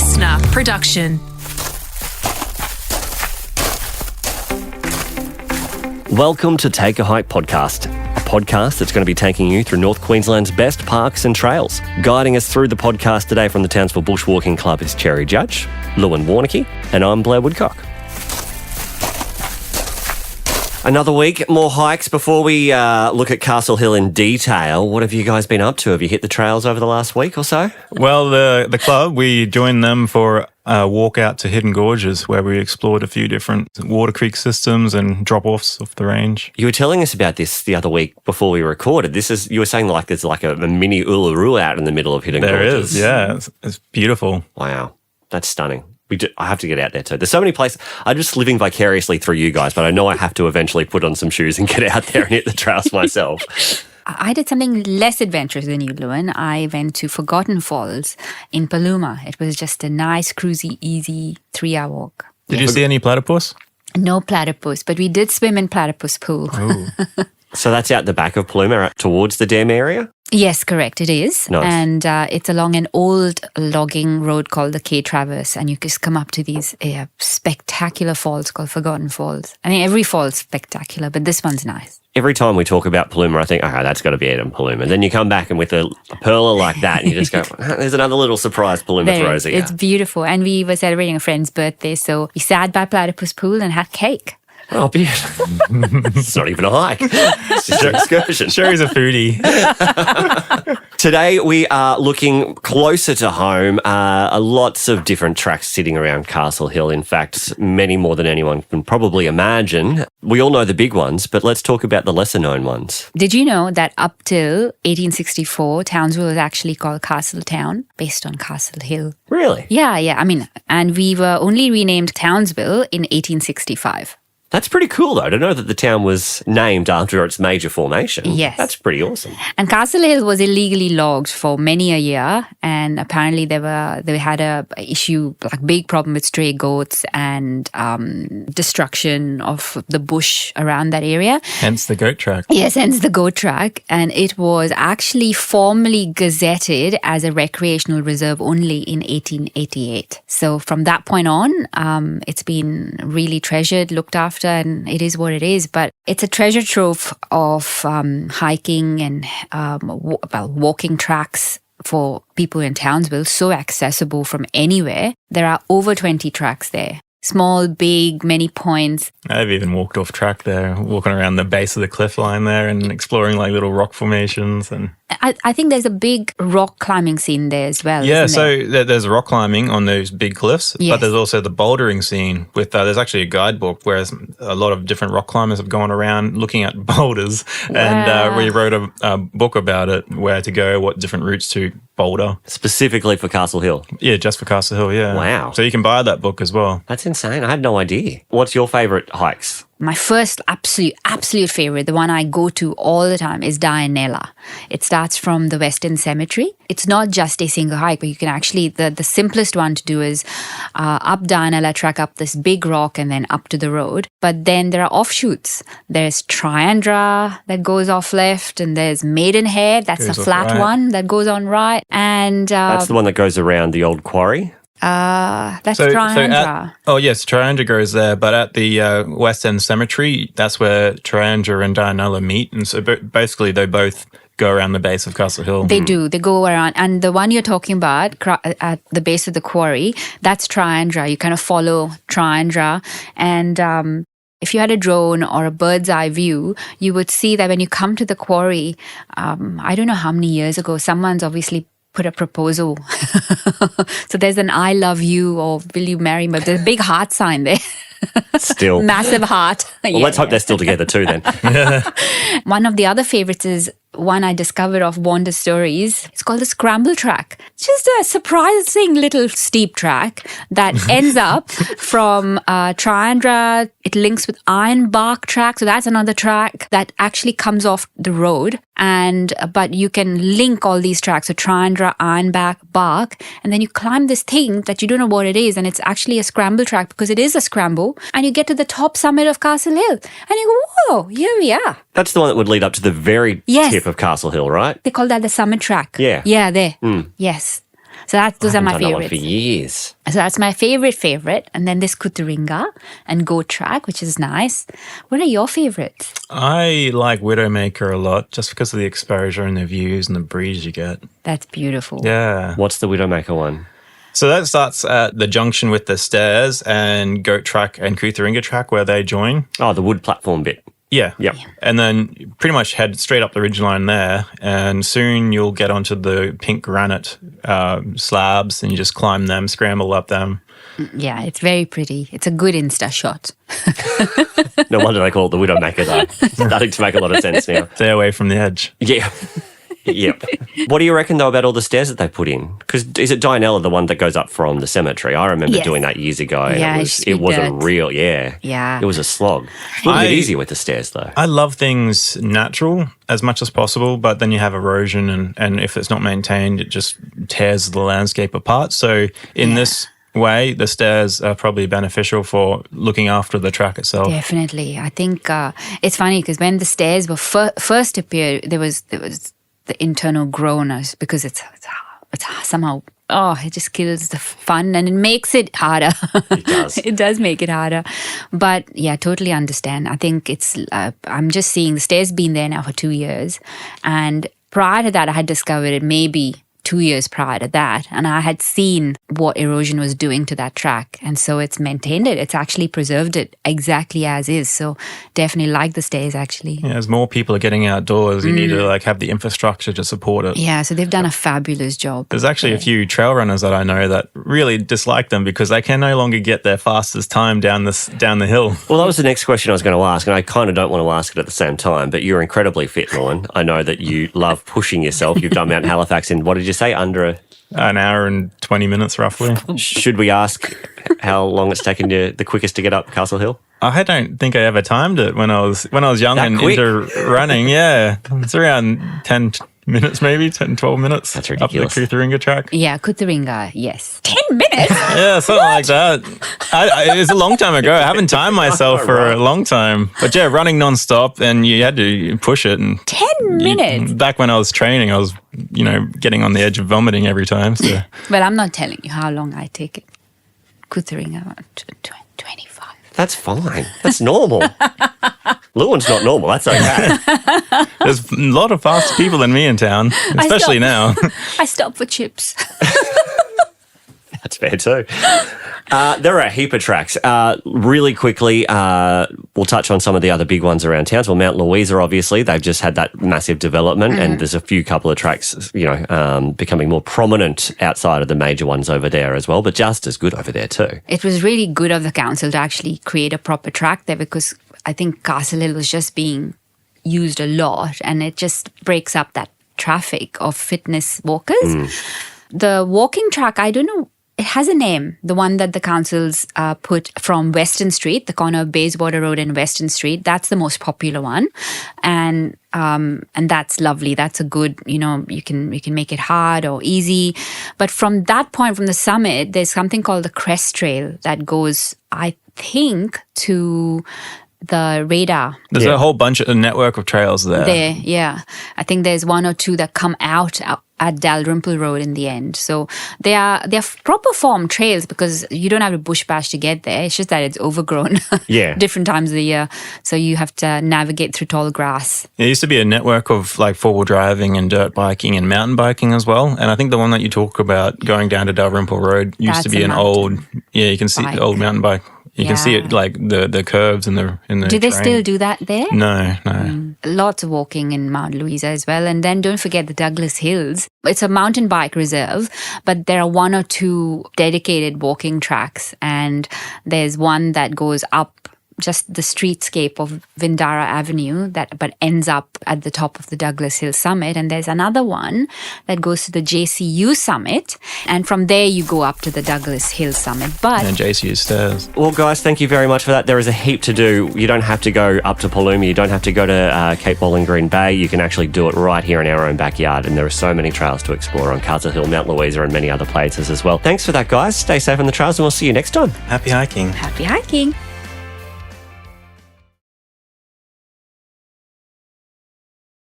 listener production. Welcome to Take a Hike Podcast, a podcast that's going to be taking you through North Queensland's best parks and trails. Guiding us through the podcast today from the Townsville Bushwalking Club is Cherry Judge, Lewin Warnicky, and I'm Blair Woodcock. Another week, more hikes. Before we look at Castle Hill in detail, what have you guys been up to? Have you hit the trails over the last week or so? Well, the club, we joined them for a walk out to Hidden Gorges where we explored a few different water creek systems and drop-offs off the range. You were telling us about this the other week before we recorded. You were saying like there's like a mini Uluru out in the middle of Hidden Gorges. There is, yeah. It's beautiful. Wow, that's stunning. I have to get out there too. There's so many places. I'm just living vicariously through you guys, but I know I have to eventually put on some shoes and get out there and hit the trails myself. I did something less adventurous than you, Lewin. I went to Forgotten Falls in Paluma. It was just a nice, cruisy, easy 3-hour walk. Did you see any platypus? No platypus, but we did swim in platypus pool. So that's out the back of Paluma, right towards the dam area? Yes, correct, it is. Nice. And it's along an old logging road called the K Traverse, and you just come up to these spectacular falls called Forgotten Falls. I mean, every fall's spectacular, but this one's nice. Every time we talk about Paluma, I think, okay, that's got to be it in Paluma. Then you come back and with a perler like that, and you just go, there's another little surprise Paluma throws at you. It's beautiful. And we were celebrating a friend's birthday, so we sat by Platypus Pool and had cake. Oh, beautiful. It's not even a hike. It's just an excursion. Sure, he's a foodie. Today we are looking closer to home. Lots of different tracks sitting around Castle Hill. In fact, many more than anyone can probably imagine. We all know the big ones, but let's talk about the lesser known ones. Did you know that up till 1864, Townsville was actually called Castle Town, based on Castle Hill? Really? Yeah. I mean, and we were only renamed Townsville in 1865. That's pretty cool, though, to know that the town was named after its major formation. Yes. That's pretty awesome. And Castle Hill was illegally logged for many a year, and apparently they had a issue, like big problem with stray goats and destruction of the bush around that area. Hence the goat track. Yes, hence the goat track. And it was actually formally gazetted as a recreational reserve only in 1888. So from that point on, it's been really treasured, looked after, and it is what it is. But it's a treasure trove of hiking and walking tracks for people in Townsville, so accessible from anywhere. There are over 20 tracks there. Small, big, many points. I've even walked off track there, walking around the base of the cliff line there and exploring like little rock formations. And I think there's a big rock climbing scene there as well. yeah, isn't there? there's rock climbing on those big cliffs, Yes. but there's also the bouldering scene with, there's actually a guidebook where a lot of different rock climbers have gone around looking at boulders. Wow. And we wrote a book about it, where to go, what different routes to boulder. Specifically for Castle Hill. Yeah, just for Castle Hill, yeah. Wow. So you can buy that book as well. That's insane. I had no idea. What's your favourite hikes? My first absolute favorite, the one I go to all the time, is Dianella. It starts from the Western Cemetery. It's not just a single hike, but you can actually, the simplest one to do is up Dianella track, up this big rock and then up to the road. But then there are offshoots. There's Triandra that goes off left, and there's Maidenhead, that's a flat one that goes on right. And That's the one that goes around the old quarry? that's Triandra. Yes, Triandra goes there, but at the West End Cemetery, that's where Triandra and Dianella meet. And so basically they both go around the base of Castle Hill. They do. They go around. And the one you're talking about at the base of the quarry, that's Triandra. You kind of follow Triandra. And if you had a drone or a bird's eye view, you would see that when you come to the quarry, I don't know how many years ago, someone's obviously put a proposal. So there's an I love you or will you marry me? There's a big heart sign there. Still. Massive heart. Well, let's hope they're still together too then. One of the other favorites is one I discovered of Wander Stories. It's called the Scramble Track. It's just a surprising little steep track that ends up from Triandra. It links with Ironbark Track. So that's another track that actually comes off the road. But you can link all these tracks. So Triandra, Ironbark, and then you climb this thing that you don't know what it is. And it's actually a scramble track because it is a scramble. And you get to the top summit of Castle Hill. And you go, whoa, here we are. That's the one that would lead up to the very Yes. tip of Castle Hill, right? They call that the summit track. Yeah. Yeah, there. Yes. So those are my Done that one for favorites. years. So that's my favorite. And then there's Kuturinga and Goat Track, which is nice. What are your favorites? I like Widowmaker a lot just because of the exposure and the views and the breeze you get. That's beautiful. Yeah. What's the Widowmaker one? So that starts at the junction with the stairs and Goat Track and Kuturinga Track where they join. Oh, the wood platform bit. Yeah. Yep. And then you pretty much head straight up the ridgeline there, and soon you'll get onto the pink granite slabs, and you just climb them, scramble up them. Yeah, it's very pretty. It's a good Insta shot. No wonder they call it the Widowmaker, though. It's starting to make a lot of sense now. Stay away from the edge. Yeah. Yep. What do you reckon, though, about all the stairs that they put in? Because is it Dianella, the one that goes up from the cemetery? I remember Yes. doing that years ago. And Yeah, it was a dirt. real, yeah. Yeah. It was a slog. A little bit easier with the stairs, though. I love things natural as much as possible, but then you have erosion, and if it's not maintained, it just tears the landscape apart. So in this way, the stairs are probably beneficial for looking after the track itself. Definitely. I think it's funny because when the stairs were first appeared, there was the internal groaners because it's somehow, it just kills the fun and it makes it harder. It does. It does make it harder. But yeah, totally understand. I think it's, I'm just seeing the stairs been there now for 2 years. And prior to that, I had discovered it maybe 2 years prior to that, and I had seen what erosion was doing to that track, and so it's maintained it. It's actually preserved it exactly as is. So definitely like the stairs actually. Yeah, as more people are getting outdoors, you need to have the infrastructure to support it. Yeah, so they've done a fabulous job. There's actually a few trail runners that I know that really dislike them because they can no longer get their fastest time down the hill. Well, that was the next question I was going to ask, and I kind of don't want to ask it at the same time, but you're incredibly fit, Lauren. I know that you love pushing yourself. You've done Mount Halifax in, what did you say, under An hour and 20 minutes roughly. Should we ask how long it's taken you the quickest to get up Castle Hill? I don't think I ever timed it when I was young That and quick? into running. Yeah, it's around 10 minutes, maybe 10, 12 minutes. That's ridiculous. Up the Kuturinga track. Yeah, Kuturinga, yes. 10 minutes? Yeah, something like that. It was a long time ago. I haven't timed myself for a long time. But yeah, running nonstop, and you had to push it. And 10 minutes? back when I was training, I was, getting on the edge of vomiting every time. So Well, I'm not telling you how long I take it. Kuturinga, 25. That's fine. That's normal. Lewin's not normal. That's okay. there's a lot of faster people than me in town, especially now. I stop for chips. That's fair too. There are a heap of tracks. Really quickly, we'll touch on some of the other big ones around Townsville. Mount Louisa, obviously, they've just had that massive development, and there's a couple of tracks, becoming more prominent outside of the major ones over there as well, but just as good over there too. It was really good of the council to actually create a proper track there because I think Castle Hill was just being used a lot, and it just breaks up that traffic of fitness walkers. The walking track, I don't know, it has a name, the one that the councils put from Western Street, the corner of Bayswater Road and Western Street. That's the most popular one. And that's lovely. That's a good, you can make it hard or easy. But from that point, from the summit, there's something called the Crest Trail that goes, I think, to the radar. There's a whole a network of trails there. Yeah. I think there's one or two that come out at Dalrymple Road in the end. So they're proper form trails because you don't have to bush bash to get there. It's just that it's overgrown different times of the year. So you have to navigate through tall grass. There used to be a network of like four-wheel driving and dirt biking and mountain biking as well. And I think the one that you talk about going down to Dalrymple Road used to be an old, you can see the old mountain bike. You can see it like the curves in the Do they terrain. still do that there? No. Lots of walking in Mount Louisa as well. And then don't forget the Douglas Hills. It's a mountain bike reserve, but there are one or two dedicated walking tracks. And there's one that goes up just the streetscape of Vindara Avenue but ends up at the top of the Douglas Hill summit. And there's another one that goes to the JCU summit. And from there you go up to the Douglas Hill summit. But And JCU stairs. Well, guys, thank you very much for that. There is a heap to do. You don't have to go up to Paluma. You don't have to go to Cape Bowling Green Bay. You can actually do it right here in our own backyard. And there are so many trails to explore on Castle Hill, Mount Louisa, and many other places as well. Thanks for that, guys. Stay safe on the trails, and we'll see you next time. Happy hiking. happy hiking.